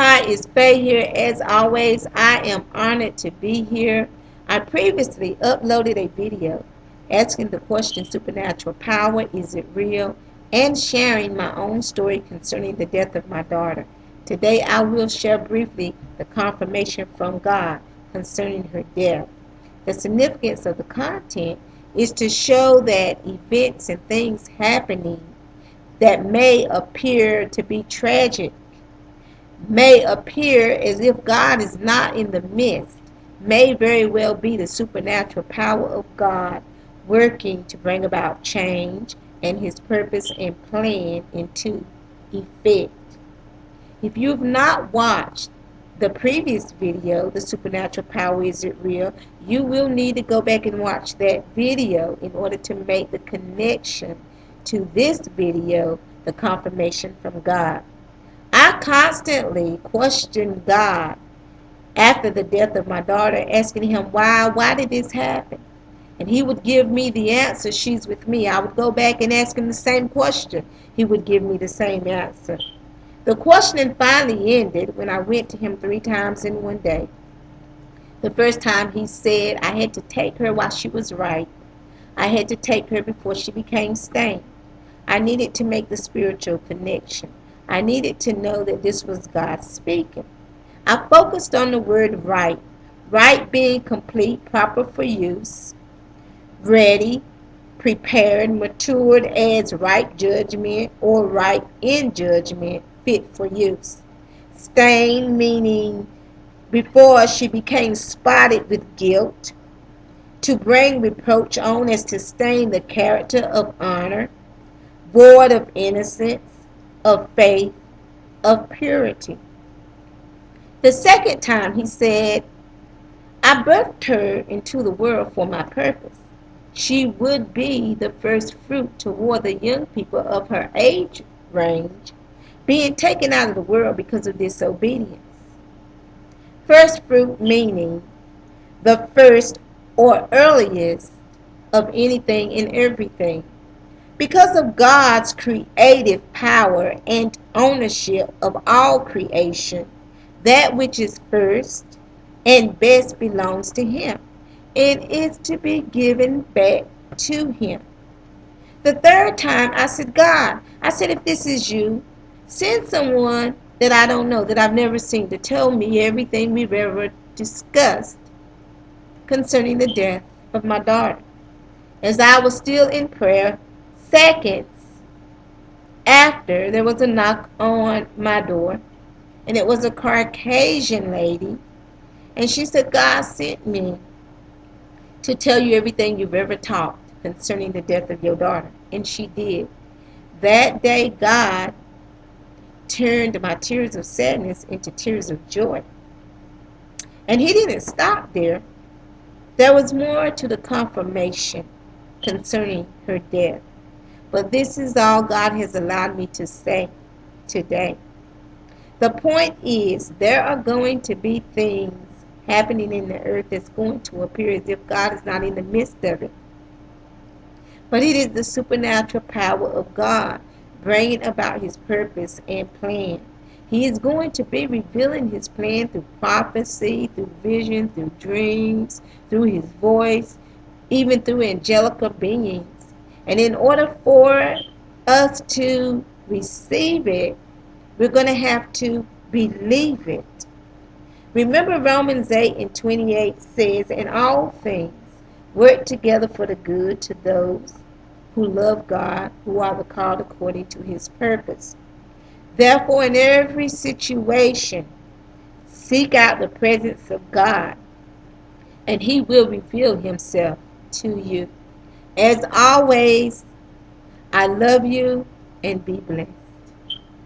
Hi, it's Faye here. As always, I am honored to be here. I previously uploaded a video asking the question, supernatural power, is it real? And sharing my own story concerning the death of my daughter. Today I will share briefly the confirmation from God concerning her death. The significance of the content is to show that events and things happening that may appear to be tragic, may appear as if God is not in the midst, may very well be the supernatural power of God working to bring about change and his purpose and plan into effect. If you've not watched the previous video, The Supernatural Power, Is It Real?, you will need to go back and watch that video in order to make the connection to this video, the confirmation from God. I constantly questioned God after the death of my daughter, asking him, why did this happen? And he would give me the answer, she's with me. I would go back and ask him the same question. He would give me the same answer. The questioning finally ended when I went to him 3 times in one day. The first time he said I had to take her while she was ripe. I had to take her before she became stained. I needed to make the spiritual connection. I needed to know that this was God speaking. I focused on the word right. Right being complete, proper for use, ready, prepared, matured as right judgment or right in judgment, fit for use. Stained meaning before she became spotted with guilt. To bring reproach on as to stain the character of honor, void of innocence, of faith, of purity. The second time he said, I birthed her into the world for my purpose. She would be the first fruit toward the young people of her age range being taken out of the world because of disobedience. First fruit meaning the first or earliest of anything and everything. Because of God's creative power and ownership of all creation, that which is first and best belongs to him and is to be given back to him. The third time I said, God, I said, if this is you, send someone that I don't know, that I've never seen, to tell me everything we've ever discussed concerning the death of my daughter. As I was still in prayer, seconds after, there was a knock on my door, and it was a Caucasian lady, and she said, God sent me to tell you everything you've ever taught concerning the death of your daughter. And she did. That day, God turned my tears of sadness into tears of joy. And he didn't stop there. There was more to the confirmation concerning her death. But this is all God has allowed me to say today. The point is, there are going to be things happening in the earth that's going to appear as if God is not in the midst of it. But it is the supernatural power of God bringing about his purpose and plan. He is going to be revealing his plan through prophecy, through vision, through dreams, through his voice, even through angelical beings. And in order for us to receive it, we're going to have to believe it. Remember, Romans 8:28 says, and all things work together for the good to those who love God, who are the called according to his purpose. Therefore, in every situation, seek out the presence of God, and he will reveal himself to you. As always, I love you, and be blessed.